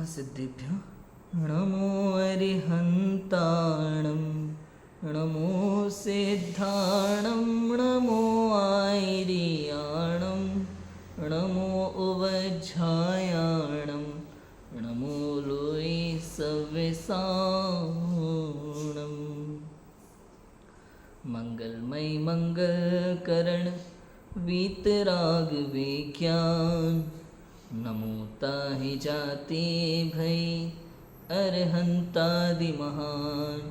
सिद्धिभ्यो नमो अरिहन्ताणं नमो सिद्धाणं नमो आयर्याणं नमो उवज्झायाणं नमो लोये सव्यसाणम्। मंगलमय मंगलकरण वीतराग विज्ञान नमो ताहि जाते भय अरहंतादि महान।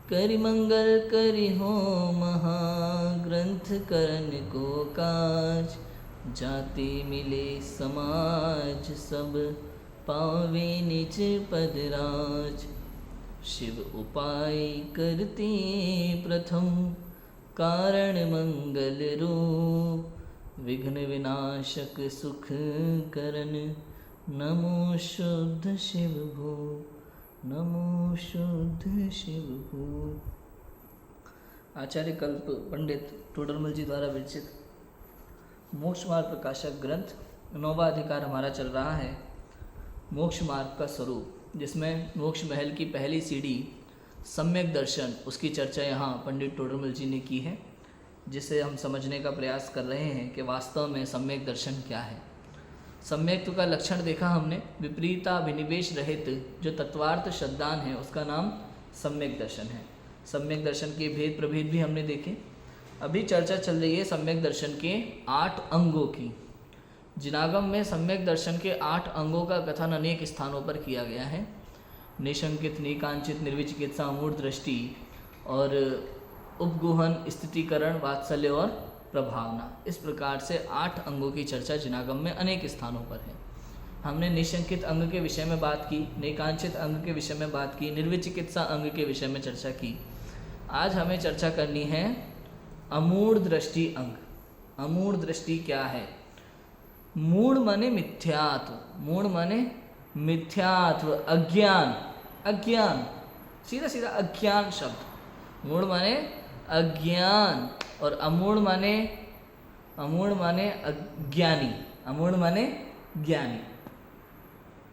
करि मंगल करि हो महाग्रंथ करन को काज जाते मिले समाज सब पावे निज पद राज। शिव उपाय करते प्रथम कारण मंगल रूप विघ्न विनाशक सुख करन नमो शुद्ध शिव भो नमो शुद्ध शिव भो। आचार्य कल्प पंडित टोडरमल जी द्वारा विरचित मोक्ष मार्ग प्रकाशक ग्रंथ 9वां अधिकार हमारा चल रहा है मोक्ष मार्ग का स्वरूप, जिसमें मोक्ष महल की पहली सीढ़ी सम्यक दर्शन, उसकी चर्चा यहाँ पंडित टोडरमल जी ने की है, जिसे हम समझने का प्रयास कर रहे हैं कि वास्तव में सम्यक दर्शन क्या है। सम्यक्त्व का लक्षण देखा हमने, विपरीताभिनिवेश रहित जो तत्वार्थ शब्दान है उसका नाम सम्यक दर्शन है। सम्यक दर्शन के भेद प्रभेद भी हमने देखे। अभी चर्चा चल रही है सम्यक दर्शन के 8 अंगों की। जिनागम में सम्यक दर्शन के 8 अंगों का कथन अनेक स्थानों पर किया गया है। निशंकित, निकांचित, निर्विचिकित्सा, अमूढ़ दृष्टि और उपगुहन, स्थितिकरण, वात्सल्य और प्रभावना, इस प्रकार से 8 अंगों की चर्चा जिनागम में अनेक स्थानों पर है। हमने निशंकित अंग के विषय में बात की, निकांचित अंग के विषय में बात की, निर्विचिकित्सा अंग के विषय में चर्चा की। आज हमें चर्चा करनी है अमूढ़ दृष्टि अंग। अमूढ़ दृष्टि क्या है? मूढ़ माने मिथ्यात्व, मूढ़ माने मिथ्यात्व, अज्ञान, अज्ञान, सीधा सीधा अज्ञान शब्द। मूढ़ माने अज्ञान और अमूढ़ माने अज्ञानी, अमूढ़ माने ज्ञानी।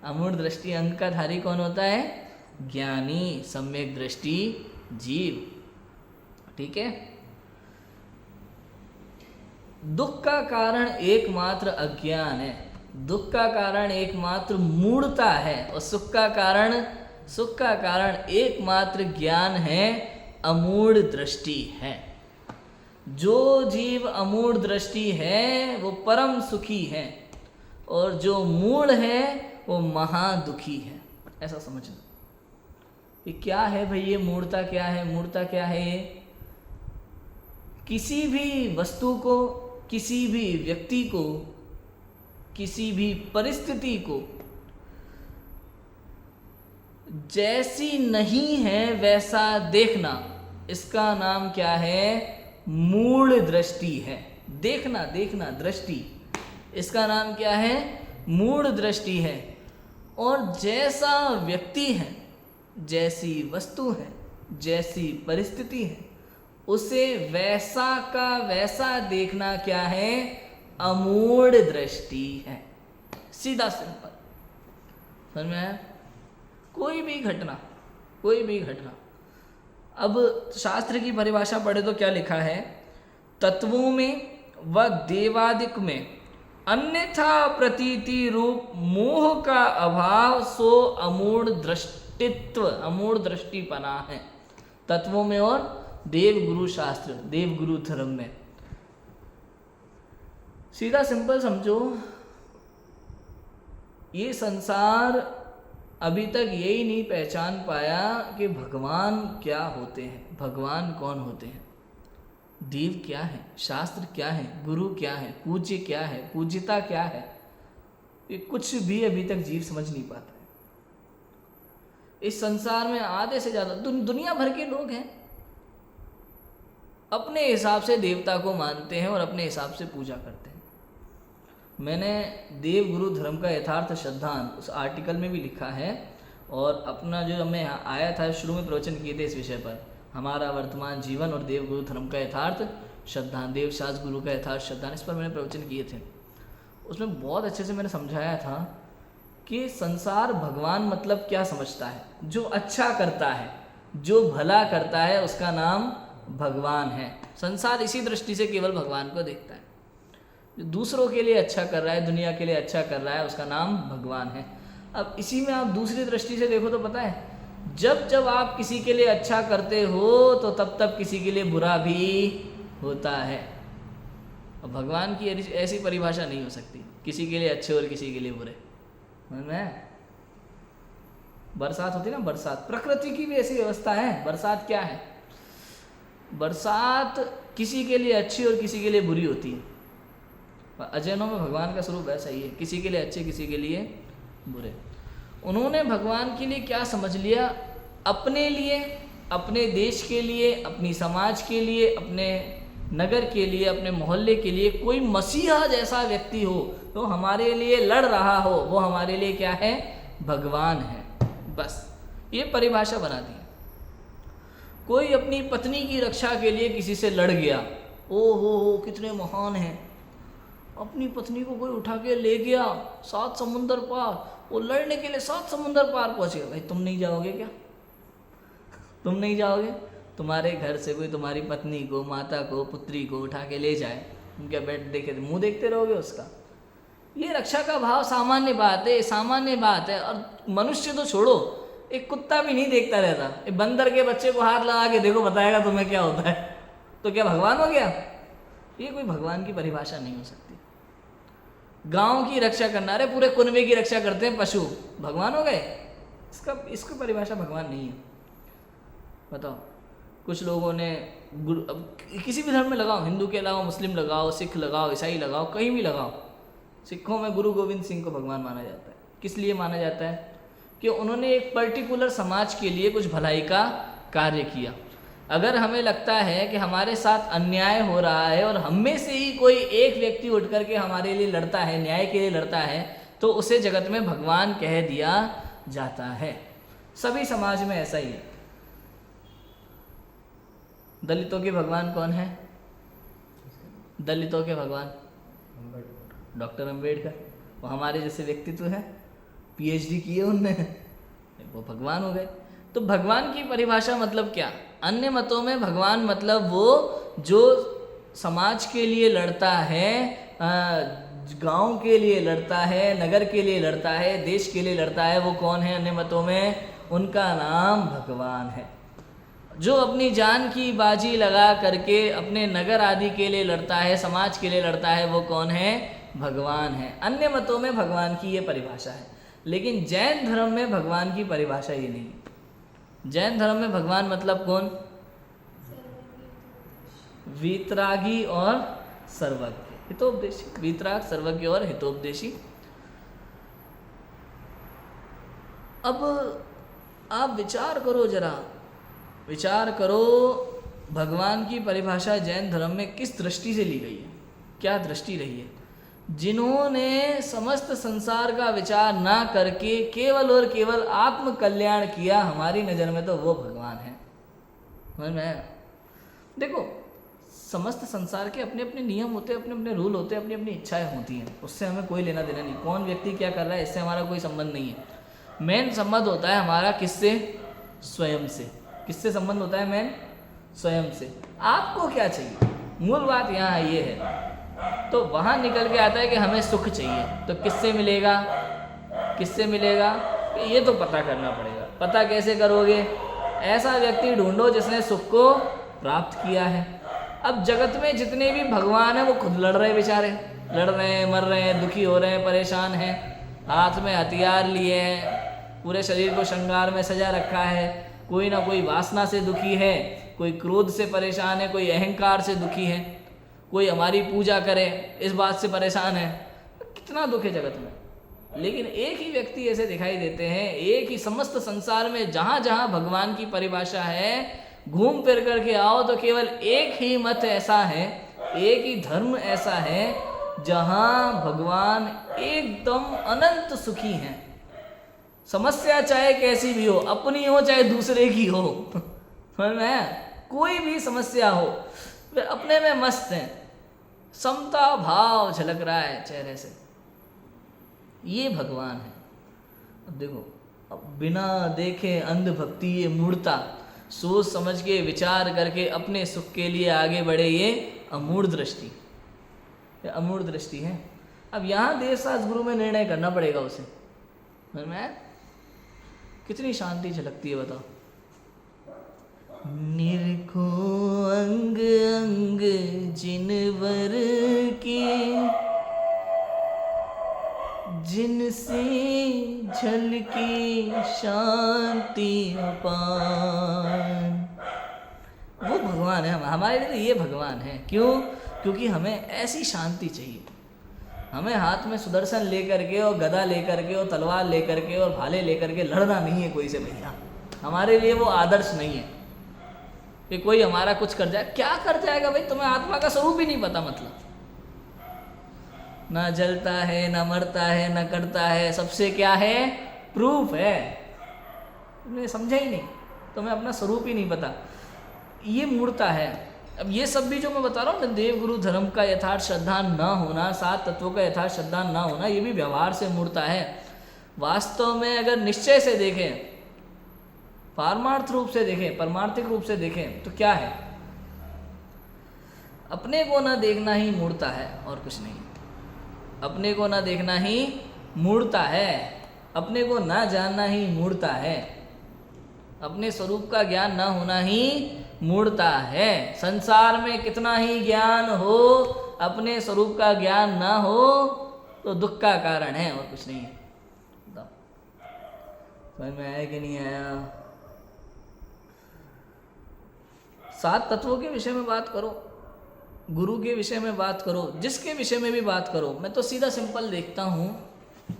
अमूढ़ दृष्टि अंग का धारी कौन होता है? ज्ञानी, सम्यक दृष्टि जीव। ठीक है। दुख का कारण एकमात्र अज्ञान है, दुख का कारण एकमात्र मूढ़ता है, और सुख का कारण एकमात्र ज्ञान है, अमूढ़ दृष्टि है। जो जीव अमूढ़ दृष्टि है वो परम सुखी है, और जो मूढ़ है वो महादुखी है। ऐसा समझना। ये क्या है भाई? ये मूढ़ता क्या है? मूढ़ता क्या है? ये किसी भी वस्तु को, किसी भी व्यक्ति को, किसी भी परिस्थिति को जैसी नहीं है वैसा देखना, इसका नाम क्या है? मूढ़ दृष्टि है। देखना, देखना, दृष्टि, इसका नाम क्या है? मूढ़ दृष्टि है। और जैसा व्यक्ति है, जैसी वस्तु है, जैसी परिस्थिति है, उसे वैसा का वैसा देखना क्या है? अमूढ़ दृष्टि है। सीधा सिंपल समझ में आया? कोई भी घटना, अब शास्त्र की परिभाषा पढ़े तो क्या लिखा है? तत्वों में व देवादिक में अन्यथा प्रतीति रूप मोह का अभाव सो अमूढ़ दृष्टित्व, अमूढ़ दृष्टिपना है। तत्वों में और देव गुरु शास्त्र, देव गुरु धर्म में। सीधा सिंपल समझो, ये संसार अभी तक यही नहीं पहचान पाया कि भगवान क्या होते हैं, भगवान कौन होते हैं, देव क्या है, शास्त्र क्या है, गुरु क्या है, पूज्य क्या है, पूज्यता क्या है। ये कुछ भी अभी तक जीव समझ नहीं पाता है। इस संसार में आधे से ज़्यादा दुनिया भर के लोग हैं, अपने हिसाब से देवता को मानते हैं और अपने हिसाब से पूजा करते हैं। मैंने देव गुरु धर्म का यथार्थ श्रद्धांत उस आर्टिकल में भी लिखा है, और अपना जो मैं आया था शुरू में प्रवचन किए थे इस विषय पर, हमारा वर्तमान जीवन और देव गुरु धर्म का यथार्थ श्रद्धांत, देव शास्त्र गुरु का यथार्थ श्रद्धांत, इस पर मैंने प्रवचन किए थे। उसमें बहुत अच्छे से मैंने समझाया था कि संसार भगवान मतलब क्या समझता है? जो अच्छा करता है, जो भला करता है, उसका नाम भगवान है। संसार इसी दृष्टि से केवल भगवान को देखता है। जो दूसरों के लिए अच्छा कर रहा है, दुनिया के लिए अच्छा कर रहा है, उसका नाम भगवान है। अब इसी में आप दूसरी दृष्टि से देखो तो पता है, जब जब आप किसी के लिए अच्छा करते हो तो तब तब किसी के लिए बुरा भी होता है। अब भगवान की ऐसी परिभाषा नहीं हो सकती, किसी के लिए अच्छे और किसी के लिए बुरे। समझ में है? बरसात होती है ना, बरसात, प्रकृति की भी ऐसी व्यवस्था है। बरसात क्या है? बरसात किसी के लिए अच्छी और किसी के लिए बुरी होती है। अजैनों में भगवान का स्वरूप ऐसा ही है, किसी के लिए अच्छे, किसी के लिए बुरे। उन्होंने भगवान के लिए क्या समझ लिया? अपने लिए, अपने देश के लिए, अपनी समाज के लिए, अपने नगर के लिए, अपने मोहल्ले के लिए कोई मसीहा जैसा व्यक्ति हो तो हमारे लिए लड़ रहा हो, वो हमारे लिए क्या है? भगवान है। बस ये परिभाषा बना दी। कोई अपनी पत्नी की रक्षा के लिए किसी से लड़ गया, ओ हो कितने महान हैं, अपनी पत्नी को कोई उठा के ले गया 7 समुंदर पार, वो लड़ने के लिए 7 समुंदर पार पहुंचे। भाई तुम नहीं जाओगे क्या? तुम नहीं जाओगे? तुम्हारे घर से कोई तुम्हारी पत्नी को, माता को, पुत्री को उठा के ले जाए, तुम क्या बैठ देखे मुंह देखते रहोगे उसका? ये रक्षा का भाव सामान्य बात है, सामान्य बात है। और मनुष्य तो छोड़ो, एक कुत्ता भी नहीं देखता रहता। एक बंदर के बच्चे को हाथ लगा के देखो, बताएगा तुम्हें क्या होता है। तो क्या भगवान हो गया? ये कोई भगवान की परिभाषा नहीं हो सकती। गांव की रक्षा करना, अरे पूरे कुनबे की रक्षा करते हैं पशु, भगवान हो गए? इसकी परिभाषा भगवान नहीं है। बताओ, कुछ लोगों ने किसी भी धर्म में लगाओ, हिंदू के लगाओ, मुस्लिम लगाओ, सिख लगाओ, ईसाई लगाओ, कहीं भी लगाओ, सिखों में गुरु गोविंद सिंह को भगवान माना जाता है। किस लिए माना जाता है? कि उन्होंने एक पर्टिकुलर समाज के लिए कुछ भलाई का कार्य किया। अगर हमें लगता है कि हमारे साथ अन्याय हो रहा है और हम में से ही कोई एक व्यक्ति उठ करके हमारे लिए लड़ता है, न्याय के लिए लड़ता है, तो उसे जगत में भगवान कह दिया जाता है। सभी समाज में ऐसा ही है। दलितों के भगवान कौन है? दलितों के भगवान डॉक्टर अंबेडकर। वो हमारे जैसे व्यक्तित्व है, पीएचडी किए उनने, वो भगवान हो गए। तो भगवान की परिभाषा मतलब क्या? अन्य मतों में भगवान मतलब वो जो समाज के लिए लड़ता है, गांव के लिए लड़ता है, नगर के लिए लड़ता है, देश के लिए लड़ता है, वो कौन है? अन्य मतों में उनका नाम भगवान है। जो अपनी जान की बाजी लगा करके अपने नगर आदि के लिए लड़ता है, समाज के लिए लड़ता है, वो कौन है? भगवान है। अन्य मतों में भगवान की ये परिभाषा है, लेकिन जैन धर्म में भगवान की परिभाषा ये नहीं है। जैन धर्म में भगवान मतलब कौन? वीतरागी और सर्वज्ञ, हितोपदेशी। वीतराग, सर्वज्ञ और हितोपदेशी। अब आप विचार करो, जरा विचार करो, भगवान की परिभाषा जैन धर्म में किस दृष्टि से ली गई है, क्या दृष्टि रही है? जिन्होंने समस्त संसार का विचार ना करके केवल और केवल आत्म कल्याण किया, हमारी नज़र में तो वो भगवान है। समझ में? देखो, समस्त संसार के अपने अपने नियम होते हैं, अपने अपने रूल होते हैं, अपनी अपनी इच्छाएं होती हैं, उससे हमें कोई लेना देना नहीं। कौन व्यक्ति क्या कर रहा है, इससे हमारा कोई संबंध नहीं है। मेन संबंध होता है हमारा किससे? स्वयं से। किससे संबंध होता है? मेन स्वयं से। आपको क्या चाहिए? मूल बात यहाँ ये है। तो वहाँ निकल के आता है कि हमें सुख चाहिए, तो किससे मिलेगा? किससे मिलेगा? ये तो पता करना पड़ेगा। पता कैसे करोगे? ऐसा व्यक्ति ढूंढो जिसने सुख को प्राप्त किया है। अब जगत में जितने भी भगवान हैं वो खुद लड़ रहे हैं, बेचारे लड़ रहे हैं, मर रहे हैं, दुखी हो रहे हैं, परेशान हैं, हाथ में हथियार लिए हैं, पूरे शरीर को श्रृंगार में सजा रखा है। कोई ना कोई वासना से दुखी है, कोई क्रोध से परेशान है, कोई अहंकार से दुखी है, कोई हमारी पूजा करे इस बात से परेशान है। कितना दुख है जगत में। लेकिन एक ही व्यक्ति ऐसे दिखाई देते हैं, एक ही समस्त संसार में जहाँ जहाँ भगवान की परिभाषा है, घूम फिर करके आओ तो केवल एक ही मत ऐसा है, एक ही धर्म ऐसा है जहाँ भगवान एकदम अनंत सुखी हैं। समस्या चाहे कैसी भी हो, अपनी हो चाहे दूसरे की हो, समझ में? कोई भी समस्या हो, वे अपने में मस्त हैं, समता भाव झलक रहा है चेहरे से। ये भगवान है। अब देखो, अब बिना देखे अंध भक्ति ये मूढ़ता, सोच समझ के विचार करके अपने सुख के लिए आगे बढ़े, ये अमूढ़ दृष्टि, ये अमूढ़ दृष्टि है। अब यहाँ देव शास्त्र गुरु में निर्णय करना पड़ेगा उसे। समझ में आया? कितनी शांति झलकती है बताओ। निरखो अंग अंग जिनवर के, जिनसे झलकी शांति अपार। वो भगवान है, हमारे लिए ये भगवान है। क्यों? क्योंकि हमें ऐसी शांति चाहिए। हमें हाथ में सुदर्शन लेकर के और गदा लेकर के और तलवार लेकर के और भाले लेकर के लड़ना नहीं है कोई से भैया। हमारे लिए वो आदर्श नहीं है कि कोई हमारा कुछ कर जाए। क्या कर जाएगा भाई? तुम्हें आत्मा का स्वरूप ही नहीं पता। मतलब ना जलता है, ना मरता है, ना करता है, सबसे क्या है? प्रूफ है। तुमने समझा ही नहीं, तुम्हें अपना स्वरूप ही नहीं पता। ये मूर्ता है। अब ये सब भी जो मैं बता रहा हूँ ना, देव गुरु धर्म का यथार्थ श्रद्धा न होना, 7 तत्वों का यथार्थ श्रद्धा न होना, ये भी व्यवहार से मूर्ता है। वास्तव में अगर निश्चय से देखें, पारमार्थ रूप से देखें, परमार्थिक रूप से देखें तो क्या है? अपने को ना देखना ही मूर्ता है और कुछ नहीं। अपने को ना देखना ही मूर्ता है। अपने को ना जानना ही मूर्ता है। अपने स्वरूप का ज्ञान ना होना ही मूर्ता है। संसार में कितना ही ज्ञान हो, अपने स्वरूप का ज्ञान ना हो तो दुख का कारण है और कुछ नहीं है। बताओ समझ में आया कि नहीं आया? 7 तत्वों के विषय में बात करो, गुरु के विषय में बात करो, जिसके विषय में भी बात करो। मैं तो सीधा सिंपल देखता हूँ,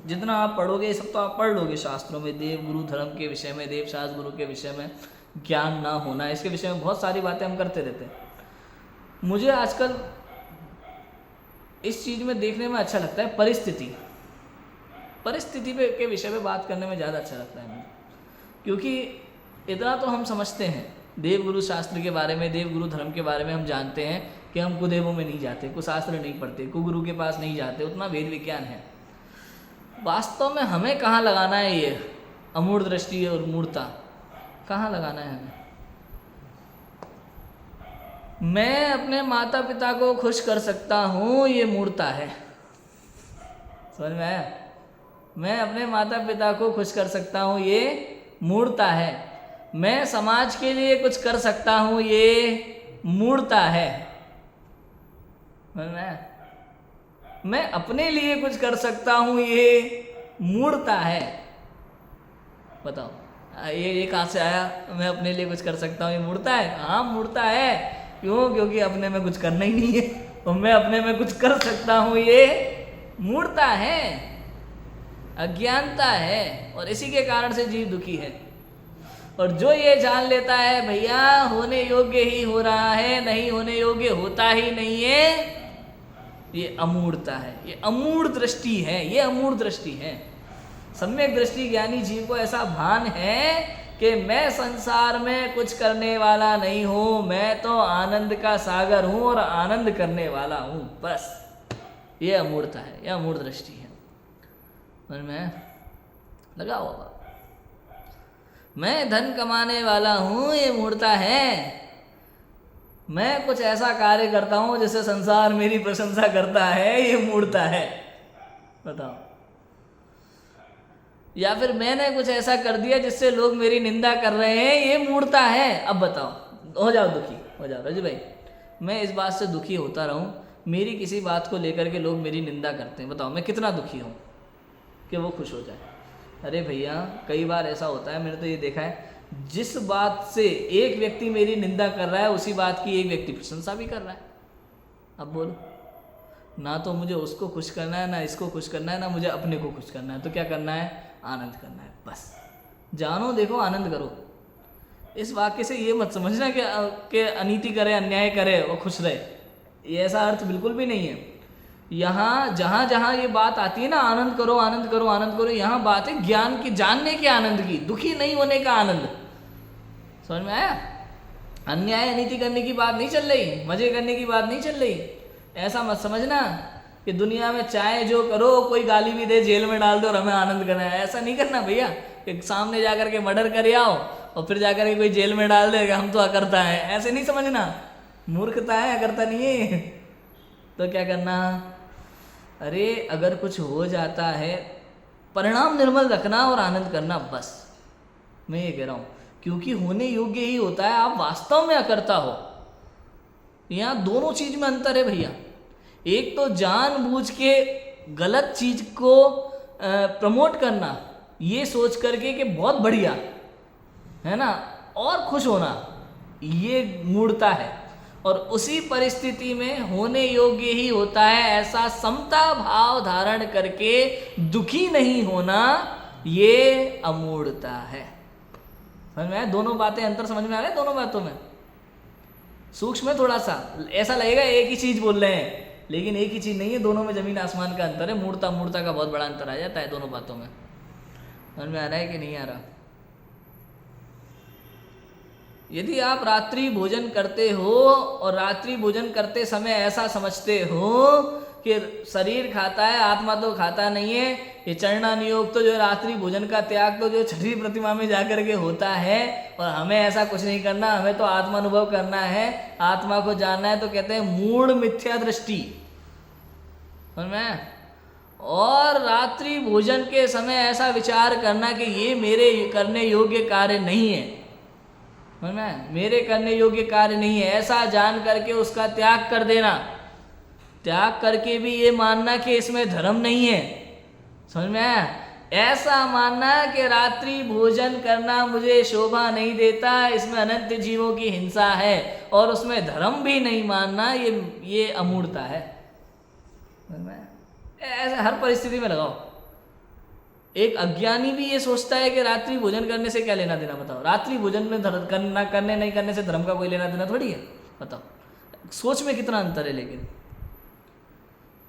जितना आप पढ़ोगे ये सब तो आप पढ़ लोगे शास्त्रों में, देव गुरु धर्म के विषय में, देव शास्त्र गुरु के विषय में ज्ञान ना होना, इसके विषय में बहुत सारी बातें हम करते रहते हैं। मुझे आजकल इस चीज़ में देखने में अच्छा लगता है परिस्थिति के विषय में बात करने में ज़्यादा अच्छा लगता है मुझे। क्योंकि इतना तो हम समझते हैं देव गुरु शास्त्र के बारे में, देव गुरु धर्म के बारे में हम जानते हैं कि हम कुदेवों में नहीं जाते, कुशास्त्र नहीं पढ़ते, कुगुरु के पास नहीं जाते, उतना वेद विज्ञान है। वास्तव में हमें कहाँ लगाना है ये अमूढ़ दृष्टि और मूर्ता? कहाँ लगाना है हमें? मैं अपने माता पिता को खुश कर सकता हूँ, ये मूर्ता है। समझ में आया? मैं अपने माता पिता को खुश कर सकता हूँ, ये मूर्ता है। मैं समाज के लिए कुछ कर सकता हूँ, ये मूर्ता है। समझ में आया? मैं अपने लिए कुछ कर सकता हूँ, ये मूर्ता है। बताओ ये कहाँ से आया? मैं अपने लिए कुछ कर सकता हूँ, ये मूर्ता है? हाँ मूर्ता है। क्यों? क्योंकि अपने में कुछ करना ही नहीं है और मैं अपने में कुछ कर सकता हूँ, ये मूर्ता है, अज्ञानता है। और इसी के कारण से जीव दुखी है। और जो ये जान लेता है भैया होने योग्य ही हो रहा है, नहीं होने योग्य होता ही नहीं है, ये अमूढ़ता है, ये अमूढ़ दृष्टि है, ये अमूढ़ दृष्टि है। सम्यक दृष्टि ज्ञानी जीव को ऐसा भान है कि मैं संसार में कुछ करने वाला नहीं हूँ, मैं तो आनंद का सागर हूँ और आनंद करने वाला हूँ, बस। ये अमूढ़ता है, ये अमूढ़ दृष्टि है। समझ में लगाओ बाबा। मैं धन कमाने वाला हूँ, ये मूर्ता है। मैं कुछ ऐसा कार्य करता हूँ जिससे संसार मेरी प्रशंसा करता है, ये मूर्ता है। बताओ। या फिर मैंने कुछ ऐसा कर दिया जिससे लोग मेरी निंदा कर रहे हैं, ये मूर्ता है। अब बताओ, हो जाओ दुखी, हो जाओ रजू भाई। मैं इस बात से दुखी होता रहूं, मेरी किसी बात को लेकर के लोग मेरी निंदा करते हैं, बताओ मैं कितना दुखी हूँ कि वो खुश हो जाए। अरे भैया कई बार ऐसा होता है, मैंने तो ये देखा है, जिस बात से एक व्यक्ति मेरी निंदा कर रहा है उसी बात की एक व्यक्ति प्रशंसा भी कर रहा है। अब बोलो, ना तो मुझे उसको खुश करना है, ना इसको खुश करना है, ना मुझे अपने को खुश करना है, तो क्या करना है? आनंद करना है, बस। जानो देखो आनंद करो। इस वाक्य से ये मत समझना कि अनीति करे, अन्याय करे और खुश रहे, ये ऐसा अर्थ बिल्कुल भी नहीं है। यहाँ जहाँ जहाँ ये बात आती है ना, आनंद करो आनंद करो आनंद करो, यहाँ बात है ज्ञान की, जानने के आनंद की, दुखी नहीं होने का आनंद। समझ में आया? अन्याय अनीति करने की बात नहीं चल रही, मजे करने की बात नहीं चल रही। ऐसा मत समझना कि दुनिया में चाहे जो करो, कोई गाली भी दे, जेल में डाल दो और हमें आनंद करना है। ऐसा नहीं करना भैया कि सामने जाकर के मर्डर कर आओ और फिर जाकर के कोई जेल में डाल देगा, हम तो अकर्ता है, ऐसे नहीं समझना। मूर्खता है, अकर्ता नहीं है। तो क्या करना, अरे अगर कुछ हो जाता है परिणाम निर्मल रखना और आनंद करना, बस मैं ये कह रहा हूँ। क्योंकि होने योग्य ही होता है, आप वास्तव में अकर्ता हो। यहाँ दोनों चीज में अंतर है भैया। एक तो जानबूझ के गलत चीज को प्रमोट करना, ये सोच करके कि बहुत बढ़िया है ना, और खुश होना, ये मूढ़ता है। और उसी परिस्थिति में होने योग्य ही होता है ऐसा समता भाव धारण करके दुखी नहीं होना, ये अमूढ़ता है। समझ में आया? दोनों बातें, अंतर समझ में आ रहा है दोनों बातों में? सूक्ष्म है थोड़ा सा, ऐसा लगेगा एक ही चीज बोल रहे हैं, लेकिन एक ही चीज नहीं है, दोनों में जमीन आसमान का अंतर है। मूर्ता मूर्ता का बहुत बड़ा अंतर आ जाता है दोनों बातों में। समझ में आ रहा है कि नहीं आ रहा? यदि आप रात्रि भोजन करते हो और रात्रि भोजन करते समय ऐसा समझते हो कि शरीर खाता है, आत्मा तो खाता नहीं है, ये चरणा नियोग तो जो रात्रि भोजन का त्याग तो जो छठी प्रतिमा में जाकर के होता है, और हमें ऐसा कुछ नहीं करना, हमें तो आत्मा अनुभव करना है, आत्मा को जानना है, तो कहते हैं मूढ़ मिथ्या दृष्टि। समझ में? और रात्रि भोजन के समय ऐसा विचार करना कि ये मेरे करने योग्य कार्य नहीं है, समझ में? मेरे करने योग्य कार्य नहीं है, ऐसा जान करके उसका त्याग कर देना। त्याग करके भी ये मानना कि इसमें धर्म नहीं है। समझ में आया? ऐसा मानना कि रात्रि भोजन करना मुझे शोभा नहीं देता, इसमें अनंत जीवों की हिंसा है, और उसमें धर्म भी नहीं मानना, ये अमूढ़ता है। समझ में? ऐसा हर परिस्थिति में लगाओ। एक अज्ञानी भी ये सोचता है कि रात्रि भोजन करने से क्या लेना देना, बताओ? रात्रि भोजन में करने नहीं करने से धर्म का कोई लेना देना थोड़ी है, बताओ? सोच में कितना अंतर है। लेकिन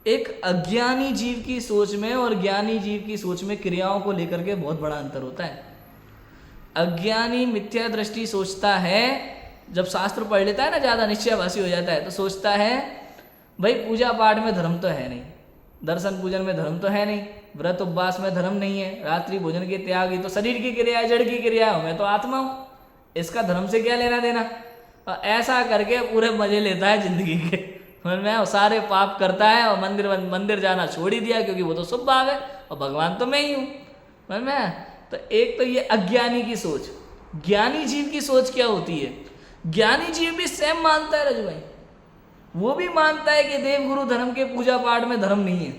एक अज्ञानी जीव की सोच में और ज्ञानी जीव की सोच में क्रियाओं को लेकर के बहुत बड़ा अंतर होता है। अज्ञानी मिथ्या दृष्टि सोचता है, जब शास्त्र पढ़ लेता है ना, ज़्यादा निश्चयवासी हो जाता है, तो सोचता है भाई पूजा पाठ में धर्म तो है नहीं, दर्शन पूजन में धर्म तो है नहीं, व्रत उपवास में धर्म नहीं है, रात्रि भोजन के त्याग, ये तो शरीर की क्रिया है, जड़ की क्रिया है, मैं तो आत्मा हूँ, इसका धर्म से क्या लेना देना। और ऐसा करके पूरे मजे लेता है जिंदगी के, समझ में? और सारे पाप करता है, और मंदिर जाना छोड़ ही दिया क्योंकि वो तो शुभ भाव है, और भगवान तो मैं ही हूँ, समझ में? तो एक तो ये अज्ञानी की सोच। ज्ञानी जीव की सोच क्या होती है? ज्ञानी जीव भी सेम मानता है रजू भाई, वो भी मानता है कि देव गुरु धर्म के पूजा पाठ में धर्म नहीं है,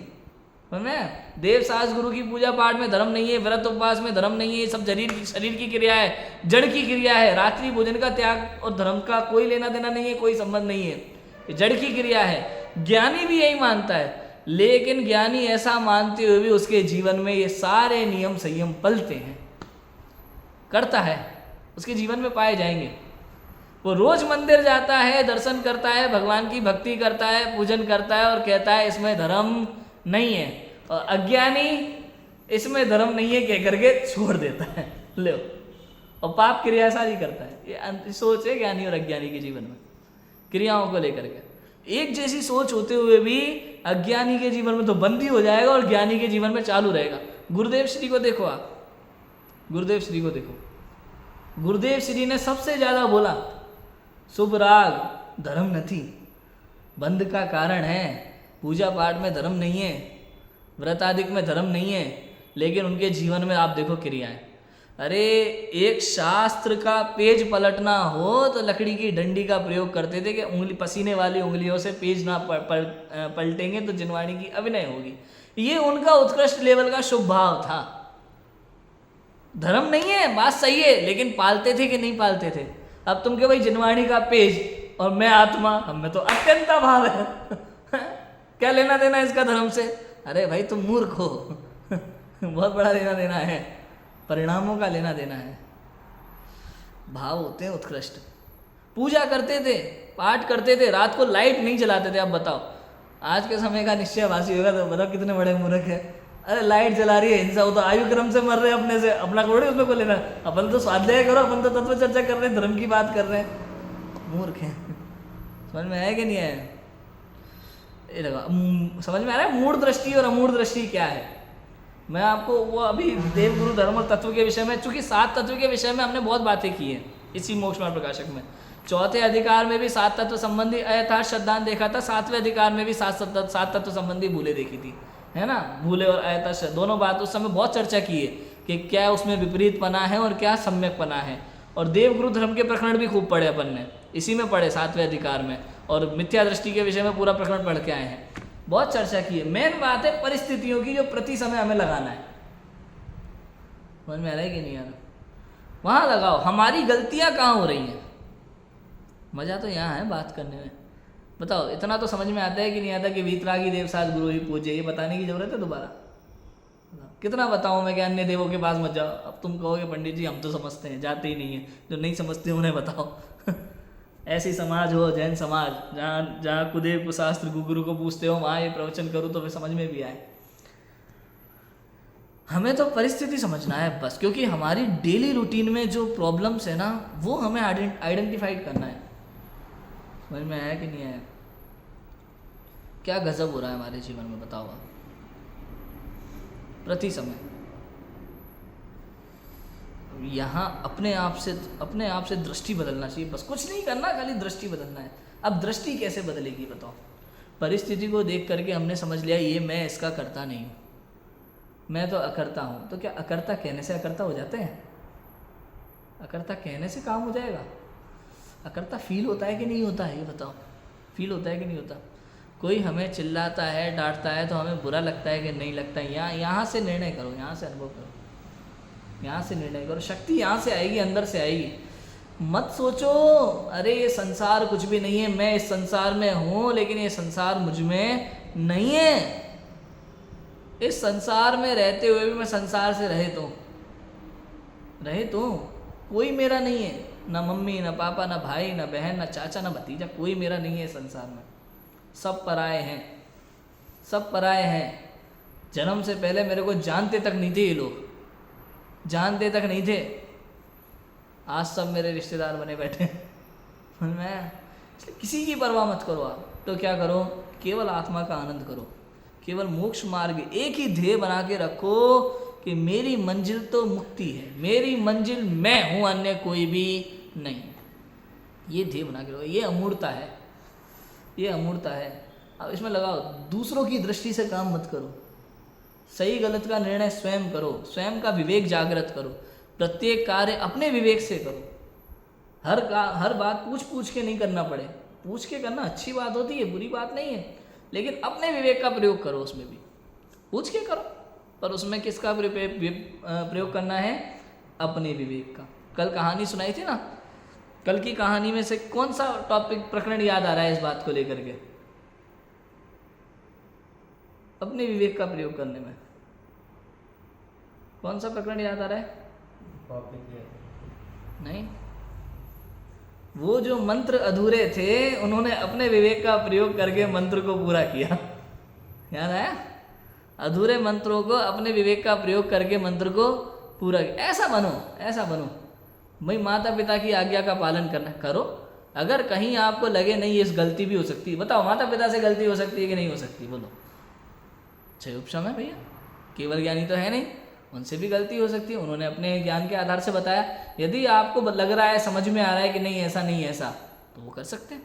समझ में? देव सास गुरु की पूजा पाठ में धर्म नहीं है, व्रत उपवास में धर्म नहीं है, ये सब शरीर की क्रिया है, जड़ की क्रिया है। रात्रि भोजन का त्याग और धर्म का कोई लेना देना नहीं है, कोई संबंध नहीं है, ये जड़ की क्रिया है। ज्ञानी भी यही मानता है, लेकिन ज्ञानी ऐसा मानते हुए भी उसके जीवन में ये सारे नियम संयम पलते हैं, करता है, उसके जीवन में पाए जाएंगे। वो रोज मंदिर जाता है, दर्शन करता है, भगवान की भक्ति करता है, पूजन करता है, और कहता है इसमें धर्म नहीं है। और अज्ञानी इसमें धर्म नहीं है कह करके छोड़ देता है, लो, और पाप क्रिया सारी करता है। ये सोच है ज्ञानी और अज्ञानी के जीवन में, क्रियाओं को लेकर के। एक जैसी सोच होते हुए भी अज्ञानी के जीवन में तो बंदी हो जाएगा और ज्ञानी के जीवन में चालू रहेगा। गुरुदेव श्री को देखो आप, गुरुदेव श्री को देखो, गुरुदेव श्री ने सबसे ज्यादा बोला शुभ राग धर्म नहीं, बंध का कारण है, पूजा पाठ में धर्म नहीं है, व्रतादिक में धर्म नहीं है, लेकिन उनके जीवन में आप देखो क्रियाएं। अरे एक शास्त्र का पेज पलटना हो तो लकड़ी की डंडी का प्रयोग करते थे कि उंगली, पसीने वाली उंगलियों से पेज ना पलटेंगे तो जिनवाणी की अभिनय होगी। ये उनका उत्कृष्ट लेवल का शुभ भाव था। धर्म नहीं है, बात सही है, लेकिन पालते थे कि नहीं पालते थे? अब तुम के भाई जिनवाणी का पेज और मैं आत्मा, हमें तो अत्यंत भाव है क्या लेना देना इसका धर्म से? अरे भाई तुम मूर्ख हो बहुत बड़ा लेना देना है, परिणामों का लेना देना है। भाव होते हैं उत्कृष्ट। पूजा करते थे, पाठ करते थे, रात को लाइट नहीं जलाते थे। अब बताओ आज के समय का निश्चयवासी होगा तो बताओ कितने बड़े मूर्ख है। अरे लाइट जला रही है, हिंसा हो तो आयु क्रम से मर रहे हैं अपने से, अपना कोड़ी उसमें को लेना। अपन तो स्वाध्याय करो, अपन तो तत्व चर्चा कर रहे हैं, धर्म की बात कर रहे हैं। मूर्ख है। समझ में आया कि नहीं आया? ये लगा समझ में आ रहा है मूढ़ दृष्टि और अमूढ़ दृष्टि क्या है। मैं आपको वो अभी देवगुरु धर्म और तत्व के विषय में, चूंकि 7 तत्व के विषय में हमने बहुत बातें की हैं इसी मोक्ष मार्ग प्रकाशक में। चौथे अधिकार में भी 7 तत्व संबंधी अयथार्थ श्रद्धांत देखा था, 7वें अधिकार में भी 7 तत्व संबंधी भूले देखी थी, है ना। भूले और अयथार्थ दोनों बात उस समय बहुत चर्चा की है कि क्या उसमें विपरीत पना है और क्या सम्यक पना है। और देवगुरु धर्म के प्रकरण भी खूब पढ़े अपन ने, इसी में पढ़े 7वें अधिकार में, और मिथ्या दृष्टि के विषय में पूरा प्रकरण पढ़ के आए हैं, बहुत चर्चा की है। मेन बात है परिस्थितियों की जो प्रति समय हमें लगाना है। समझ में आ रहा है कि नहीं आ रहा? वहां लगाओ हमारी गलतियां कहाँ हो रही हैं। मजा तो यहाँ है बात करने में। बताओ इतना तो समझ में आता है कि नहीं आता कि वीतरागी देव साथ गुरु ही पूजे, ये बताने की जरूरत है दोबारा? कितना बताऊं मैं कि अन्य देवों के पास मत जाओ। अब तुम कहोगे पंडित जी हम तो समझते हैं, जाते ही नहीं है, जो नहीं समझते उन्हें बताओ। ऐसी समाज हो जैन समाज, जहाँ जहाँ कुदेव कुशास्त्र गुरु को पूछते हो, वहाँ ये प्रवचन करूँ तो फिर समझ में भी आए। हमें तो परिस्थिति समझना है बस, क्योंकि हमारी डेली रूटीन में जो प्रॉब्लम्स है ना वो हमें आइडेंटिफाइड करना है। समझ में आया कि नहीं आया? क्या गजब हो रहा है हमारे जीवन में, बताओ आप। प्रति समय यहाँ अपने आप से दृष्टि बदलना चाहिए बस, कुछ नहीं करना, खाली दृष्टि बदलना है। अब दृष्टि कैसे बदलेगी बताओ? परिस्थिति को देख करके हमने समझ लिया ये मैं इसका करता नहीं हूँ, मैं तो अकर्ता हूँ। तो क्या अकर्ता कहने से अकर्ता हो जाते हैं? अकर्ता कहने से काम हो जाएगा? अकर्ता फील होता है कि नहीं होता है, ये बताओ। फील होता है कि नहीं होता? कोई हमें चिल्लाता है, डांटता है तो हमें बुरा लगता है कि नहीं लगता है? यहाँ से निर्णय करो, यहाँ से अनुभव करो, यहाँ से निर्णय करो। शक्ति यहाँ से आएगी, अंदर से आएगी। मत सोचो अरे ये संसार कुछ भी नहीं है, मैं इस संसार में हूँ लेकिन ये संसार मुझ में नहीं है। इस संसार में रहते हुए भी मैं संसार से रहित हूँ। कोई मेरा नहीं है, ना मम्मी ना पापा ना भाई ना बहन ना चाचा ना भतीजा, कोई मेरा नहीं है संसार में। सब पराये हैं, सब पराये हैं। जन्म से पहले मेरे को जानते तक नहीं थे ये लोग, जानते तक नहीं थे। आज सब मेरे रिश्तेदार बने बैठे मैं इसलिए किसी की परवाह मत करो आप। तो क्या करो? केवल आत्मा का आनंद करो, केवल मोक्ष मार्ग एक ही ध्येय बना के रखो कि मेरी मंजिल तो मुक्ति है, मेरी मंजिल मैं हूँ, अन्य कोई भी नहीं। ये ध्येय बना के रखो। ये अमूर्तता है, ये अमूर्तता है। अब इसमें लगाओ, दूसरों की दृष्टि से काम मत करो, सही गलत का निर्णय स्वयं करो, स्वयं का विवेक जागृत करो, प्रत्येक कार्य अपने विवेक से करो। हर बात पूछ के नहीं करना पड़े, पूछ के करना अच्छी बात होती है, बुरी बात नहीं है, लेकिन अपने विवेक का प्रयोग करो। उसमें भी पूछ के करो, पर उसमें किसका प्रयोग करना है? अपने विवेक का। कल कहानी सुनाई थी ना, कल की कहानी में से कौन सा टॉपिक प्रकरण याद आ रहा है इस बात को लेकर के? अपने विवेक का प्रयोग करने में कौन सा प्रकरण याद आ रहा है? नहीं, वो जो मंत्र अधूरे थे उन्होंने अपने विवेक का प्रयोग करके मंत्र को पूरा किया। याद आया? अधूरे मंत्रों को अपने विवेक का प्रयोग करके मंत्र को पूरा किया। ऐसा बनो भाई, माता पिता की आज्ञा का पालन करना करो। अगर कहीं आपको लगे नहीं ये गलती भी हो सकती है, बताओ माता पिता से गलती हो सकती है कि नहीं हो सकती? बोलो। 6 उपशम है भैया, केवल ज्ञानी तो है नहीं, उनसे भी गलती हो सकती है। उन्होंने अपने ज्ञान के आधार से बताया। यदि आपको लग रहा है, समझ में आ रहा है कि नहीं ऐसा नहीं ऐसा, तो वो कर सकते हैं,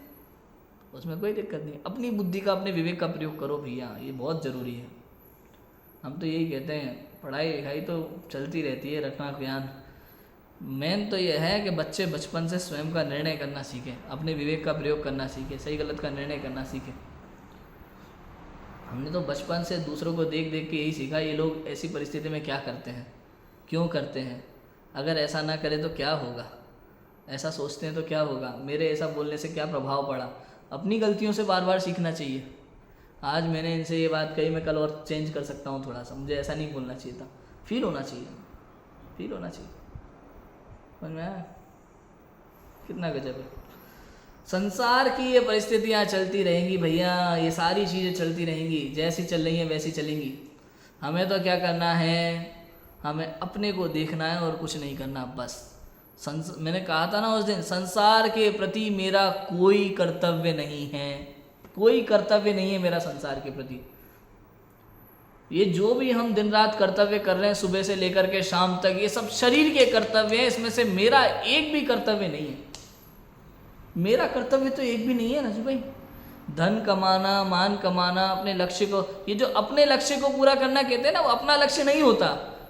उसमें कोई दिक्कत नहीं। अपनी बुद्धि का, अपने विवेक का प्रयोग करो भैया, ये बहुत ज़रूरी है। हम तो यही कहते हैं, पढ़ाई लिखाई तो चलती रहती है, रखना ज्ञान। मेन तो यह है कि बच्चे बचपन से स्वयं का निर्णय करना सीखें, अपने विवेक का प्रयोग करना सीखें, सही गलत का निर्णय करना सीखें। हमने तो बचपन से दूसरों को देख देख के यही सीखा, ये लोग ऐसी परिस्थिति में क्या करते हैं, क्यों करते हैं, अगर ऐसा ना करें तो क्या होगा, ऐसा सोचते हैं तो क्या होगा, मेरे ऐसा बोलने से क्या प्रभाव पड़ा। अपनी गलतियों से बार बार सीखना चाहिए। आज मैंने इनसे ये बात कही, मैं कल और चेंज कर सकता हूँ थोड़ा सा, मुझे ऐसा नहीं बोलना चाहिए था। फील होना चाहिए, फील होना चाहिए। समझ में आया? कितना गजब है। संसार की ये परिस्थितियाँ चलती रहेंगी भैया, ये सारी चीज़ें चलती रहेंगी, जैसी चल रही हैं वैसी चलेंगी। हमें तो क्या करना है, हमें अपने को देखना है और कुछ नहीं करना बस। मैंने कहा था ना उस दिन, संसार के प्रति मेरा कोई कर्तव्य नहीं है, कोई कर्तव्य नहीं है मेरा संसार के प्रति। ये जो भी हम दिन रात कर्तव्य कर रहे हैं सुबह से लेकर के शाम तक, ये सब शरीर के कर्तव्य हैं, इसमें से मेरा एक भी कर्तव्य नहीं है। मेरा कर्तव्य तो एक भी नहीं है राजू भाई। धन कमाना, मान कमाना, अपने लक्ष्य को, ये जो अपने लक्ष्य को पूरा करना कहते हैं ना, वो अपना लक्ष्य नहीं होता,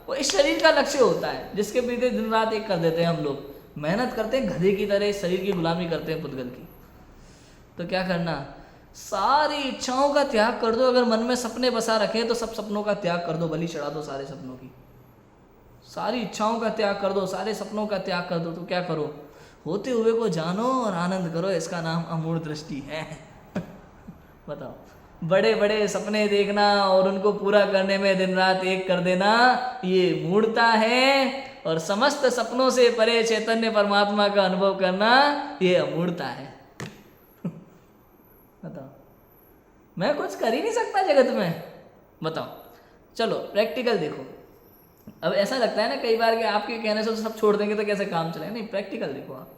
वो इस शरीर का लक्ष्य होता है, जिसके पीछे दिन रात एक कर देते हैं हम लोग। मेहनत करते हैं गधे की तरह, शरीर की गुलामी करते हैं पुद्गल की। तो क्या करना, सारी इच्छाओं का त्याग कर दो। अगर मन में सपने बसा रखे तो सब सपनों का त्याग कर दो, बलि चढ़ा दो सारे सपनों की। सारी इच्छाओं का त्याग कर दो, सारे सपनों का त्याग कर दो। तो क्या करो, होते हुए को जानो और आनंद करो, इसका नाम अमूढ़ दृष्टि है। बताओ, बड़े बड़े सपने देखना और उनको पूरा करने में दिन रात एक कर देना, ये मूढ़ता है। और समस्त सपनों से परे चैतन्य परमात्मा का अनुभव करना, ये अमूढ़ता है। बताओ, मैं कुछ कर ही नहीं सकता जगत में। बताओ, चलो प्रैक्टिकल देखो। अब ऐसा लगता है ना कई बार कि आपके कहने से तो सब छोड़ देंगे तो कैसे काम चलेगा। नहीं, प्रैक्टिकल देखो आप।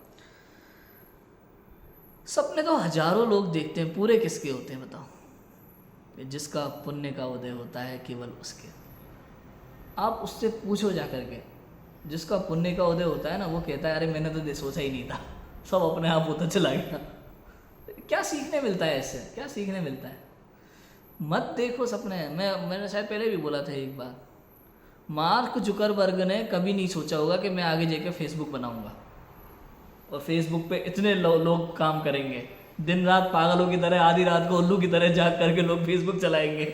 सपने तो हजारों लोग देखते हैं, पूरे किसके होते हैं बताओ? जिसका पुण्य का उदय होता है केवल उसके। आप उससे पूछो जा करके, जिसका पुण्य का उदय होता है ना, वो कहता है अरे मैंने तो सोचा ही नहीं था, सब अपने आप होता चला गया। क्या सीखने मिलता है इससे? क्या सीखने मिलता है? मत देखो सपने। मैंने शायद पहले भी बोला था एक बार, मार्क जुकरबर्ग ने कभी नहीं सोचा होगा कि मैं आगे जाकर फेसबुक बनाऊंगा और फेसबुक पे इतने लोग काम करेंगे, दिन रात पागलों की तरह, आधी रात को उल्लू की तरह जाग करके लोग फेसबुक चलाएंगे।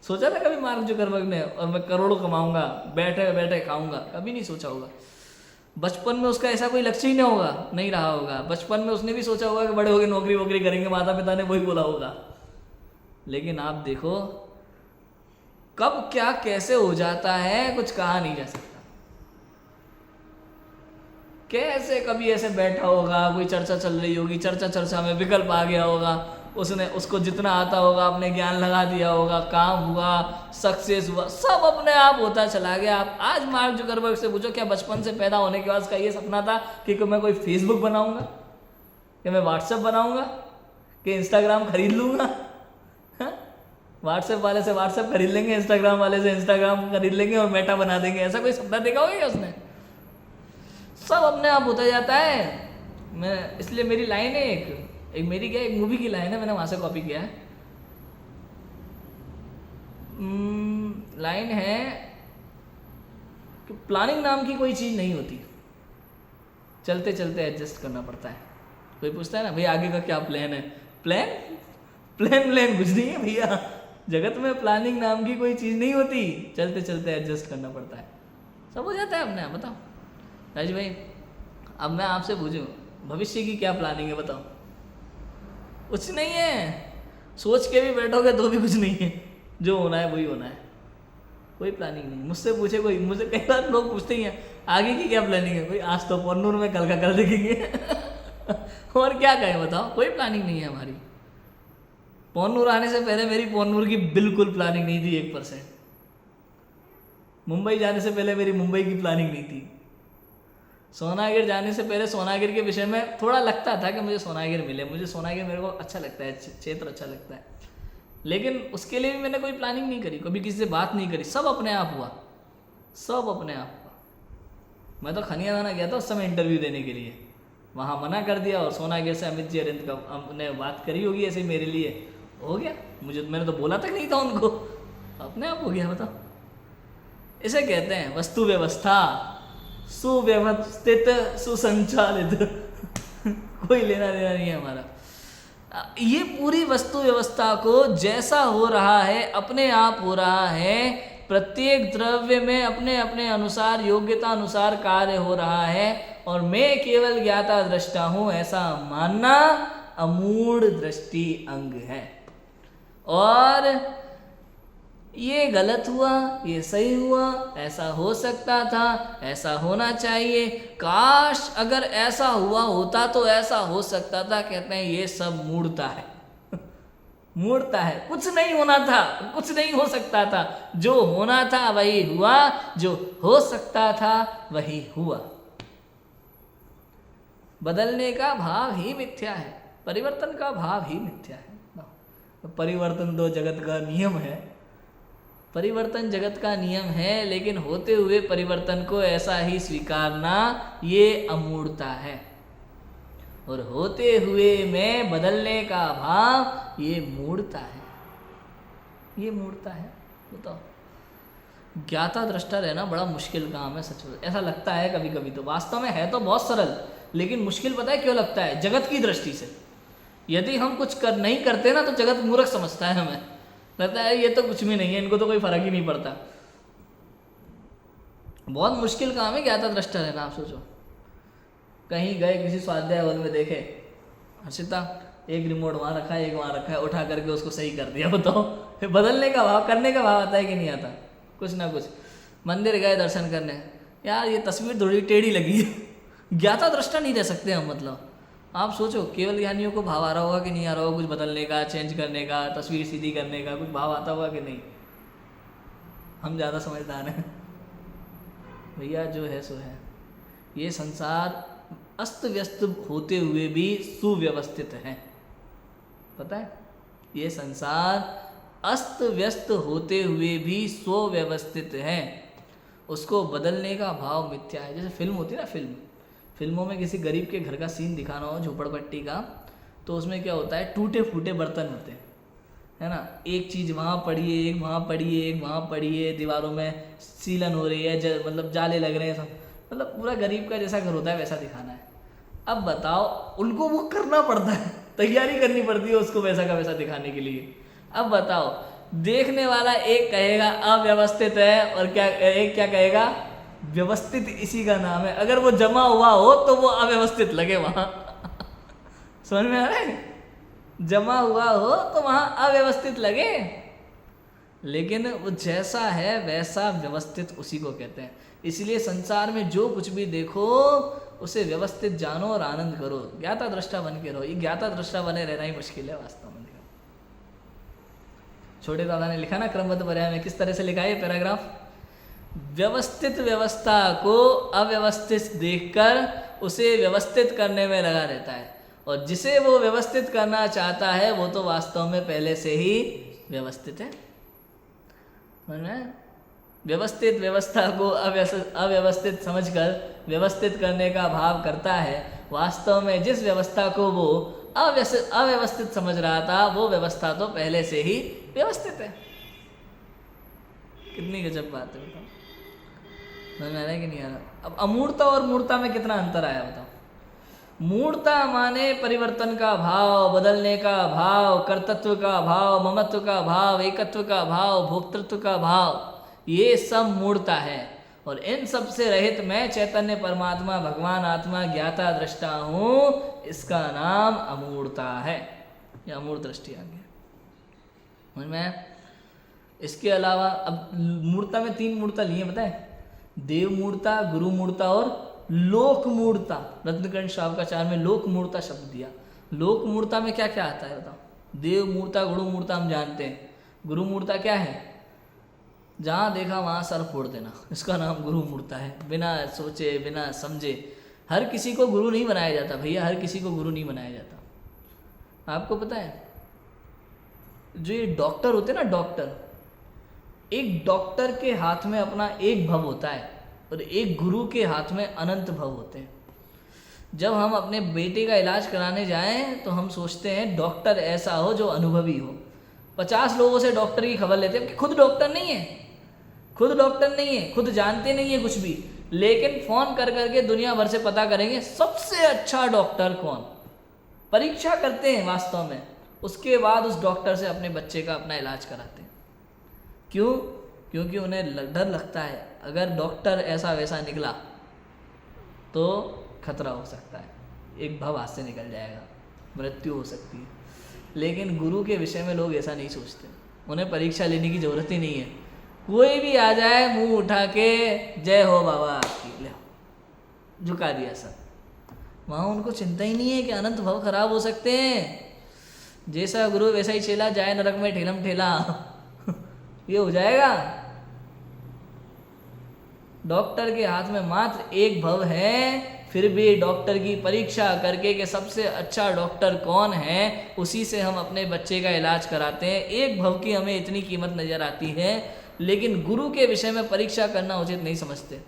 सोचा था कभी मार्क जुकरबर्ग ने? और मैं करोड़ों कमाऊंगा, बैठे बैठे खाऊंगा, कभी नहीं सोचा होगा। बचपन में उसका ऐसा कोई लक्ष्य ही नहीं रहा होगा। बचपन में उसने भी सोचा होगा कि बड़े होकर नौकरी वोकरी करेंगे, माता पिता ने वही बोला होगा। लेकिन आप देखो कब क्या कैसे हो जाता है, कुछ कहा नहीं जा सकता। कैसे कभी ऐसे बैठा होगा, कोई चर्चा चल रही होगी, चर्चा में विकल्प आ गया होगा, उसने उसको जितना आता होगा अपने ज्ञान लगा दिया होगा, काम हुआ, सक्सेस हुआ, सब अपने आप होता चला गया। आप आज मार्क जुकरबर्ग से पूछो क्या बचपन से पैदा होने के बाद उसका ये सपना था कि मैं कोई फेसबुक बनाऊंगा, कि मैं व्हाट्सएप बनाऊंगा, कि इंस्टाग्राम खरीद लूंगा? व्हाट्सएप वाले से व्हाट्सएप खरीद लेंगे, इंस्टाग्राम वाले से इंस्टाग्राम खरीद लेंगे और मेटा बना देंगे, ऐसा कोई सपना देखा होगा क्या उसने? सब अपने आप होता जाता है। मैं इसलिए मेरी लाइन है एक मेरी क्या एक मूवी की लाइन है, मैंने वहां से कॉपी किया है। लाइन है कि प्लानिंग नाम की कोई चीज नहीं होती, चलते चलते एडजस्ट करना पड़ता है। कोई पूछता है ना भाई आगे का क्या प्लान है? प्लान कुछ नहीं है भैया, जगत में प्लानिंग नाम की कोई चीज नहीं होती, चलते चलते एडजस्ट करना पड़ता है, सब हो जाता है अपने आप। बताओ राजू भाई, अब मैं आपसे पूछूं भविष्य की क्या प्लानिंग है? बताओ। कुछ नहीं है, सोच के भी बैठोगे तो भी कुछ नहीं है, जो होना है वही होना है, कोई प्लानिंग नहीं। मुझसे पूछे कोई, मुझे कई बार लोग पूछते ही हैं आगे की क्या प्लानिंग है? कोई आज तो पन्नूर में, कल का कल देखेंगे। और क्या कहें बताओ, कोई प्लानिंग नहीं है हमारी। पन्नूर आने से पहले मेरी पन्नूर की बिल्कुल प्लानिंग नहीं थी 1%। मुंबई जाने से पहले मेरी मुंबई की प्लानिंग नहीं थी। सोनागिर जाने से पहले सोनागिर के विषय में थोड़ा लगता था कि मुझे सोनागिर मिले, मुझे सोनागिर मेरे को अच्छा लगता है, क्षेत्र अच्छा लगता है, लेकिन उसके लिए भी मैंने कोई प्लानिंग नहीं करी, कभी किसी से बात नहीं करी, सब अपने आप हुआ, सब अपने आप हुआ। मैं तो खनियादाना गया था उस समय इंटरव्यू देने के लिए, वहाँ मना कर दिया और सोनागिर से अमित जी अरिंद का ने बात करी होगी ऐसे मेरे लिए, हो गया। मैंने तो बोला तक नहीं था उनको, अपने आप हो गया। बताओ, इसे कहते हैं वस्तु व्यवस्था, सुव्यवस्थित, सुसंचालित। कोई लेना देना नहीं है हमारा। ये पूरी वस्तु व्यवस्था को जैसा हो रहा है अपने आप हो रहा है, प्रत्येक द्रव्य में अपने अपने अनुसार योग्यता अनुसार कार्य हो रहा है, और मैं केवल ज्ञाता दृष्टा हूं, ऐसा मानना अमूढ़ दृष्टि अंग है। और ये गलत हुआ, ये सही हुआ, ऐसा हो सकता था, ऐसा होना चाहिए, काश अगर ऐसा हुआ होता तो ऐसा हो सकता था। कहते हैं ये सब मूढ़ता है। मूढ़ता है, कुछ नहीं होना था, कुछ नहीं हो सकता था, जो होना था वही हुआ, जो हो सकता था वही हुआ। बदलने का भाव ही मिथ्या है, परिवर्तन का भाव ही मिथ्या है। परिवर्तन तो जगत का नियम है, परिवर्तन जगत का नियम है, लेकिन होते हुए परिवर्तन को ऐसा ही स्वीकारना ये अमूढ़ता है। और होते हुए में बदलने का भाव ये मूढ़ता है, ये मूढ़ता है। बताओ, ज्ञाता दृष्टा रहना बड़ा मुश्किल काम है सच में, ऐसा लगता है कभी कभी। तो वास्तव में है तो बहुत सरल, लेकिन मुश्किल पता है क्यों लगता है? जगत की दृष्टि से। यदि हम कुछ नहीं करते ना तो जगत मूर्ख समझता है हमें, लगता है ये तो कुछ भी नहीं है, इनको तो कोई फर्क ही नहीं पड़ता। बहुत मुश्किल काम है ज्ञाता दृष्टा रहना। आप सोचो, कहीं गए किसी स्वाध्याय हॉल में, देखे हर्षिता एक रिमोट वहाँ रखा है, एक वहाँ रखा है, उठा करके उसको सही कर दिया। बताओ, बदलने का भाव, करने का भाव आता है कि नहीं आता? कुछ ना कुछ। मंदिर गए दर्शन करने, यार ये तस्वीर थोड़ी टेढ़ी लगी है। ज्ञाता दृष्टा नहीं रह सकते हम। मतलब आप सोचो, केवल ज्ञानियों को भाव आ रहा होगा कि नहीं आ रहा होगा, कुछ बदलने का, चेंज करने का, तस्वीर सीधी करने का कुछ भाव आता होगा कि नहीं? हम ज़्यादा समझदार हैं भैया, जो है सो है। ये संसार अस्त व्यस्त होते हुए भी सुव्यवस्थित है। पता है, ये संसार अस्त व्यस्त होते हुए भी सुव्यवस्थित है। उसको बदलने का भाव मिथ्या है। जैसे फिल्म होती है ना, फिल्मों में किसी गरीब के घर का सीन दिखाना हो, झोपड़पट्टी का, तो उसमें क्या होता है, टूटे फूटे बर्तन होते हैं, है ना। एक चीज़ वहाँ पड़ी है, एक वहाँ पड़ी है, एक वहाँ पड़ी है, दीवारों में सीलन हो रही है, मतलब जाले लग रहे हैं सब, मतलब पूरा गरीब का जैसा घर होता है वैसा दिखाना है। अब बताओ, उनको वो करना पड़ता है, तैयारी करनी पड़ती है उसको वैसा का वैसा दिखाने के लिए। अब बताओ, देखने वाला एक कहेगा अव्यवस्थित है, और एक क्या कहेगा, व्यवस्थित इसी का नाम है। अगर वो जमा हुआ हो तो वो अव्यवस्थित लगे वहां। समझ में आ रहा है? जमा हुआ हो तो वहां अव्यवस्थित लगे, लेकिन वो जैसा है वैसा व्यवस्थित उसी को कहते हैं। इसलिए संसार में जो कुछ भी देखो उसे व्यवस्थित जानो और आनंद करो, ज्ञाता दृष्टा बन के रहो। ये ज्ञाता दृष्टा बने रहना ही मुश्किल है वास्तव में। छोटे दादा ने लिखा ना क्रमबद्ध पर्याय में, किस तरह से लिखा है पैराग्राफ, व्यवस्थित व्यवस्था को अव्यवस्थित देखकर उसे व्यवस्थित करने में लगा रहता है, और जिसे वो व्यवस्थित करना चाहता है वो तो वास्तव में पहले से ही व्यवस्थित है। व्यवस्थित व्यवस्था को अव्यवस्थित समझकर व्यवस्थित करने का भाव करता है। वास्तव में जिस व्यवस्था को वो अव्यवस्थित समझ रहा था, वो व्यवस्था तो पहले से ही व्यवस्थित है। कितनी गजब बात है, बताओ। समझ में आ रहा है कि नहीं आ रहा? अब अमूर्ता और मूर्ता में कितना अंतर आया बताओ। मूर्ता माने परिवर्तन का भाव, बदलने का भाव, कर्तृत्व का भाव, ममत्व का भाव, एकत्व का भाव, भोक्तृत्व का भाव, ये सब मूर्ता है। और इन सब से रहित मैं चैतन्य परमात्मा भगवान आत्मा ज्ञाता दृष्टा हूँ, इसका नाम अमूर्ता है। यह अमूर्त दृष्टि आ गया समझ में। इसके अलावा अब मूर्ता में 3 मूर्ता लिए, पता है, देव मूर्ता, गुरु मूर्ता और लोक मूर्ता। रत्नकर्ण श्रावकाचार्य में लोक मूर्ता शब्द दिया। लोक मूर्ता में क्या क्या आता है बताओ। देव मूर्ता, गुरु मूर्ता हम जानते हैं। गुरु मूर्ता क्या है, जहाँ देखा वहाँ सर फोड़ देना, इसका नाम गुरु मूर्ता है। बिना सोचे बिना समझे, हर किसी को गुरु नहीं बनाया जाता भैया, हर किसी को गुरु नहीं बनाया जाता। आपको पता है, जो ये डॉक्टर होते हैं ना, डॉक्टर, एक डॉक्टर के हाथ में अपना एक भव होता है और एक गुरु के हाथ में अनंत भव होते हैं। जब हम अपने बेटे का इलाज कराने जाएं तो हम सोचते हैं डॉक्टर ऐसा हो जो अनुभवी हो। 50 लोगों से डॉक्टर की खबर लेते हैं कि खुद डॉक्टर नहीं है, खुद डॉक्टर नहीं है, खुद जानते नहीं है कुछ भी, लेकिन फ़ोन कर करके दुनिया भर से पता करेंगे सबसे अच्छा डॉक्टर कौन। परीक्षा करते हैं वास्तव में, उसके बाद उस डॉक्टर से अपने बच्चे का अपना इलाज कराते हैं। क्यों? क्योंकि उन्हें डर लगता है अगर डॉक्टर ऐसा वैसा निकला तो खतरा हो सकता है, एक भव हाथ से निकल जाएगा, मृत्यु हो सकती है। लेकिन गुरु के विषय में लोग ऐसा नहीं सोचते, उन्हें परीक्षा लेने की ज़रूरत ही नहीं है। कोई भी आ जाए मुंह उठा के जय हो बाबा आपकी, ले झुका दिया सर। वहाँ उनको चिंता ही नहीं है कि अनंत भव खराब हो सकते हैं। जैसा गुरु वैसा ही चेला, जाए नरक में ठेलम ठेला ये हो जाएगा। डॉक्टर के हाथ में मात्र एक भव है, फिर भी डॉक्टर की परीक्षा करके कि सबसे अच्छा डॉक्टर कौन है, उसी से हम अपने बच्चे का इलाज कराते हैं। एक भव की हमें इतनी कीमत नज़र आती है, लेकिन गुरु के विषय में परीक्षा करना उचित नहीं समझते।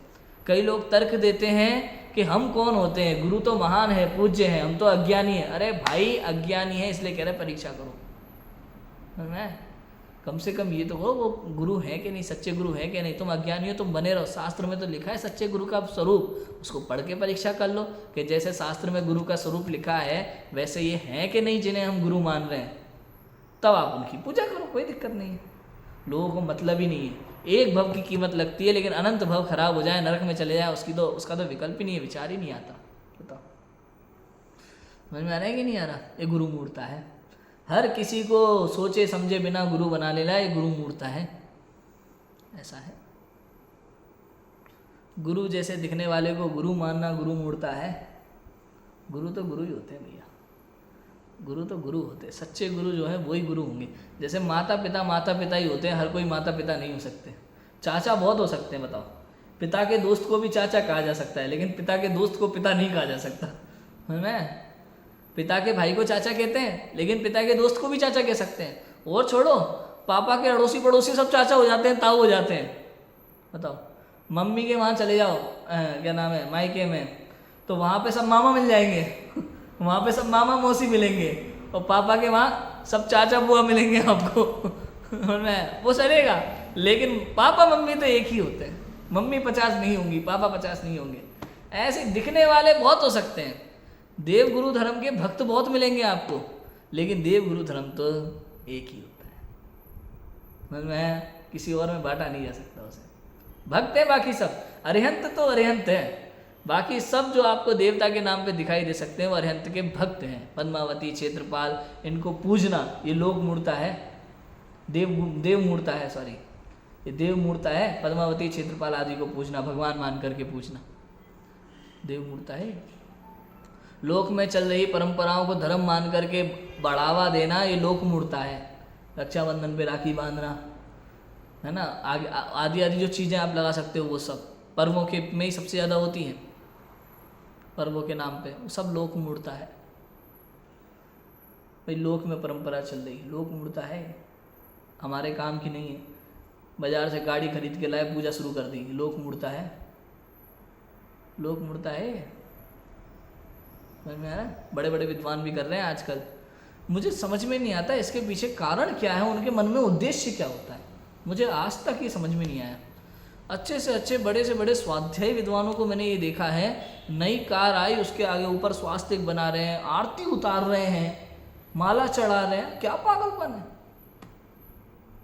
कई लोग तर्क देते हैं कि हम कौन होते हैं, गुरु तो महान है, पूज्य है, हम तो अज्ञानी है। अरे भाई, अज्ञानी है इसलिए कह रहे परीक्षा करो, समझ में? कम से कम ये तो हो वो गुरु है कि नहीं, सच्चे गुरु है कि नहीं। तुम अज्ञानी हो, तुम बने रहो। शास्त्र में तो लिखा है सच्चे गुरु का स्वरूप, उसको पढ़ के परीक्षा कर लो कि जैसे शास्त्र में गुरु का स्वरूप लिखा है वैसे ये हैं कि नहीं जिन्हें हम गुरु मान रहे हैं। तब आप उनकी पूजा करो, कोई दिक्कत नहीं है। लोगों को मतलब ही नहीं है। एक भव की कीमत लगती है, लेकिन अनंत भव खराब हो जाए, नरक में चले जाए, उसका तो विकल्प ही नहीं है, विचार ही नहीं आता। बताओ, समझ में आ रहा है कि नहीं आ रहा? ये गुरु मूर्ता है। हर किसी को सोचे समझे बिना गुरु बना लेना, ये गुरु मूर्ता है। ऐसा है। गुरु जैसे दिखने वाले को गुरु मानना गुरु मूर्ता है। गुरु तो गुरु ही होते हैं भैया, गुरु तो गुरु होते हैं। सच्चे गुरु जो है वही गुरु होंगे। जैसे माता पिता ही होते हैं, हर कोई माता पिता नहीं हो सकते। चाचा बहुत हो सकते हैं, बताओ। पिता के दोस्त को भी चाचा कहा जा सकता है, लेकिन पिता के दोस्त को पिता नहीं कहा जा सकता, है ना? पिता के भाई को चाचा कहते हैं, लेकिन पिता के दोस्त को भी चाचा कह सकते हैं। और छोड़ो, पापा के अड़ोसी पड़ोसी सब चाचा हो जाते हैं, ताऊ हो जाते हैं। बताओ, मम्मी के वहाँ चले जाओ, क्या नाम है, मायके में, तो वहाँ पे सब मामा मिल जाएंगे वहाँ पे सब मामा मौसी मिलेंगे, और पापा के वहाँ सब चाचा बुआ मिलेंगे आपको वो चलेगा। लेकिन पापा मम्मी तो एक ही होते हैं। मम्मी 50 नहीं होंगी, पापा 50 नहीं होंगे। ऐसे दिखने वाले बहुत हो सकते हैं। देव गुरु धर्म के भक्त बहुत मिलेंगे आपको, लेकिन देव गुरु धर्म तो एक ही होता है। समझ में? किसी और में बांटा नहीं जा सकता उसे। भक्त है बाकी सब, अरिहंत तो अरिहंत है। बाकी सब जो आपको देवता के नाम पे दिखाई दे सकते हैं वो अरिहंत के भक्त हैं। पद्मावती, क्षेत्रपाल, इनको पूजना ये लोक मूर्ता है, देव मूर्ता है, सॉरी, ये देव मूर्ता है। पद्मावती, क्षेत्रपाल आदि को पूजना, भगवान मान करके पूजना, देव मूर्ता है। लोक में चल रही परंपराओं को धर्म मान करके बढ़ावा देना, ये लोक मूर्ता है। रक्षाबंधन पे राखी बांधना, है ना, आगे आदि आदि जो चीज़ें आप लगा सकते हो, वो सब पर्वों के में ही सबसे ज़्यादा होती हैं। पर्वों के नाम पे वो सब लोक मूर्ता है भाई। लोक में परंपरा चल रही, लोक मूर्ता है, हमारे काम की नहीं है। बाजार से गाड़ी खरीद के लाए, पूजा शुरू कर दी, लोक मूर्ता है, लोक मूर्ता है। समझ में आ रहा है? बड़े बड़े विद्वान भी कर रहे हैं आजकल। मुझे समझ में नहीं आता इसके पीछे कारण क्या है, उनके मन में उद्देश्य क्या होता है, मुझे आज तक ये समझ में नहीं आया। अच्छे से अच्छे, बड़े से बड़े स्वाध्यायी विद्वानों को मैंने ये देखा है, नई कार आई उसके आगे ऊपर स्वास्तिक बना रहे हैं, आरती उतार रहे हैं, माला चढ़ा रहे हैं। क्या पागलपन है!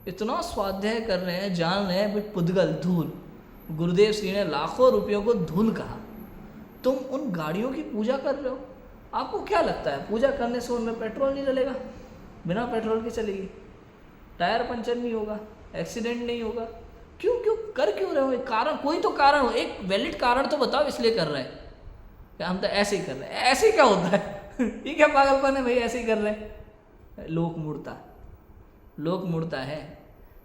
इतना स्वाध्याय कर रहे हैं, जान रहे हैं भाई पुद्गल, धूल। गुरुदेव श्री ने लाखों रुपयों को धूल कहा। तुम उन गाड़ियों की पूजा कर रहे हो, आपको क्या लगता है पूजा करने से उनमें पेट्रोल नहीं जलेगा? बिना पेट्रोल के चलेगी, टायर पंचर नहीं होगा, एक्सीडेंट नहीं होगा। क्यों कर क्यों रहे हो? एक कारण, कोई तो कारण हो, एक वैलिड कारण तो बताओ इसलिए कर रहे हैं। क्या हम तो ऐसे ही कर रहे हैं? ऐसे क्या होता है ये क्या पागलपन है भाई, ऐसे ही कर रहे हैं। लोक मूर्ता, लोक मूर्ता है।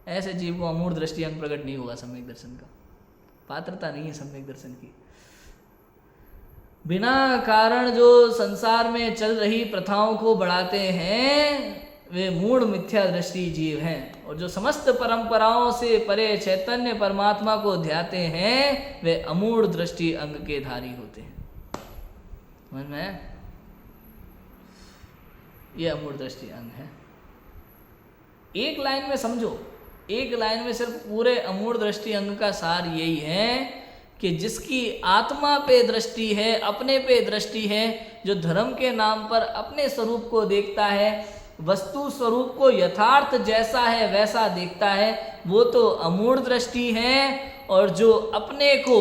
ऐसे जीव को अमूर्त दृष्टि अंग प्रकट नहीं होगा सम्यक दर्शन का, पात्रता नहीं है सम्यक दर्शन की। बिना कारण जो संसार में चल रही प्रथाओं को बढ़ाते हैं वे मूढ़ मिथ्या दृष्टि जीव हैं, और जो समस्त परंपराओं से परे चैतन्य परमात्मा को ध्याते हैं वे अमूढ़ दृष्टि अंग के धारी होते हैं। समझ में? ये अमूढ़ दृष्टि अंग है। एक लाइन में समझो, एक लाइन में सिर्फ पूरे अमूढ़ दृष्टि अंग का सार यही है कि जिसकी आत्मा पे दृष्टि है, अपने पे दृष्टि है, जो धर्म के नाम पर अपने स्वरूप को देखता है, वस्तु स्वरूप को यथार्थ जैसा है वैसा देखता है, वो तो अमूढ़ दृष्टि है। और जो अपने को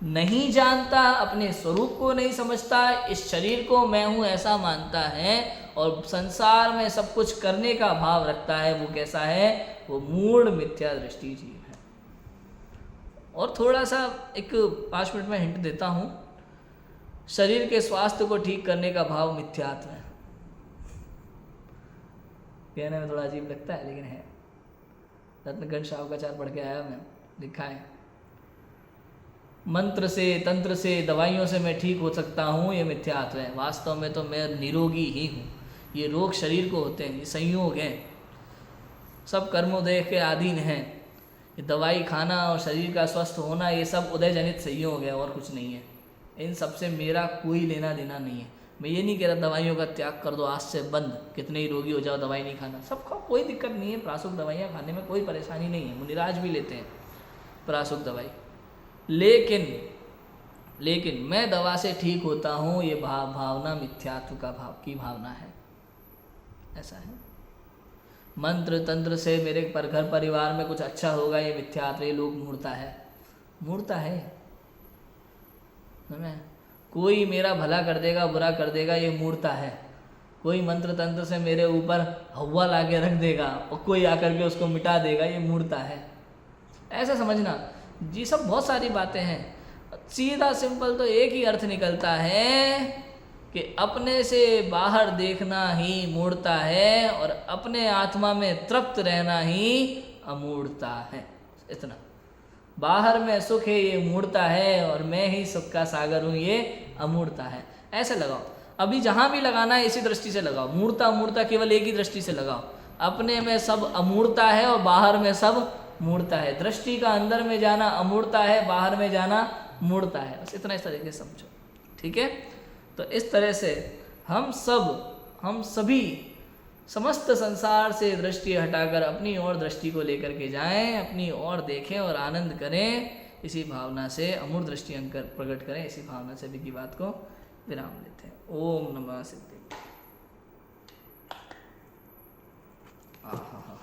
नहीं जानता, अपने स्वरूप को नहीं समझता, इस शरीर को मैं हूँ ऐसा मानता है और संसार में सब कुछ करने का भाव रखता है, वो कैसा है? वो मूढ़ मिथ्या दृष्टि जीव है। और थोड़ा सा एक 5 मिनट में हिंट देता हूँ, शरीर के स्वास्थ्य को ठीक करने का भाव मिथ्यात्व है। कहने में थोड़ा अजीब लगता है, लेकिन है। रत्नगंज शाहूकाचार्य पढ़ के आया मैं, लिखा है मंत्र से तंत्र से दवाइयों से मैं ठीक हो सकता हूँ, ये मिथ्यात्व है। वास्तव में तो मैं निरोगी ही हूँ। ये रोग शरीर को होते हैं, ये संयोग हैं, सब कर्मोदय के अधीन हैं। ये दवाई खाना और शरीर का स्वस्थ होना, ये सब उदय जनित संयोग है और कुछ नहीं है। इन सब से मेरा कोई लेना देना नहीं है। मैं ये नहीं कह रहा दवाइयों का त्याग कर दो, आज से बंद, कितने ही रोगी हो जाओ दवाई नहीं खाना, सब खाओ, कोई दिक्कत नहीं है। प्रासुक दवाइयाँ खाने में कोई परेशानी नहीं है, मुनिराज भी लेते हैं प्रासुक दवाई। लेकिन मैं दवा से ठीक होता हूँ, ये भावना मिथ्यात्व का की भावना है। ऐसा है। मंत्र तंत्र से मेरे घर परिवार में कुछ अच्छा होगा, ये मिथ्यात्व, ये लोग मूर्ता है। मूर्ता है समझ? कोई मेरा भला कर देगा, बुरा कर देगा, ये मूर्ता है। कोई मंत्र तंत्र से मेरे ऊपर हवा ला के रख देगा और कोई आकर के उसको मिटा देगा, ये मूर्ता है। ऐसा समझना जी। सब बहुत सारी बातें हैं। सीधा सिंपल तो एक ही अर्थ निकलता है कि अपने से बाहर देखना ही मूढ़ता है और अपने आत्मा में तृप्त रहना ही अमूढ़ता है। इतना, बाहर में सुख है ये मूढ़ता है और मैं ही सुख का सागर हूँ, ये अमूढ़ता है। ऐसे लगाओ, अभी जहाँ भी लगाना है इसी दृष्टि से लगाओ। मूढ़ता अमूढ़ता केवल एक ही दृष्टि से लगाओ। अपने में सब अमूढ़ता है और बाहर में सब मूढ़ता है। दृष्टि का अंदर में जाना अमूढ़ता है, बाहर में जाना मूढ़ता है। बस इतना इस तरीके से समझो, ठीक है। तो इस तरह से हम सभी समस्त संसार से दृष्टि हटाकर अपनी ओर दृष्टि को लेकर के जाएं, अपनी ओर देखें और आनंद करें। इसी भावना से अमूढ़ दृष्टि अंकर प्रकट करें। इसी भावना से अभी की बात को विराम देते हैं। ओम नमः सिद्धि। आहा।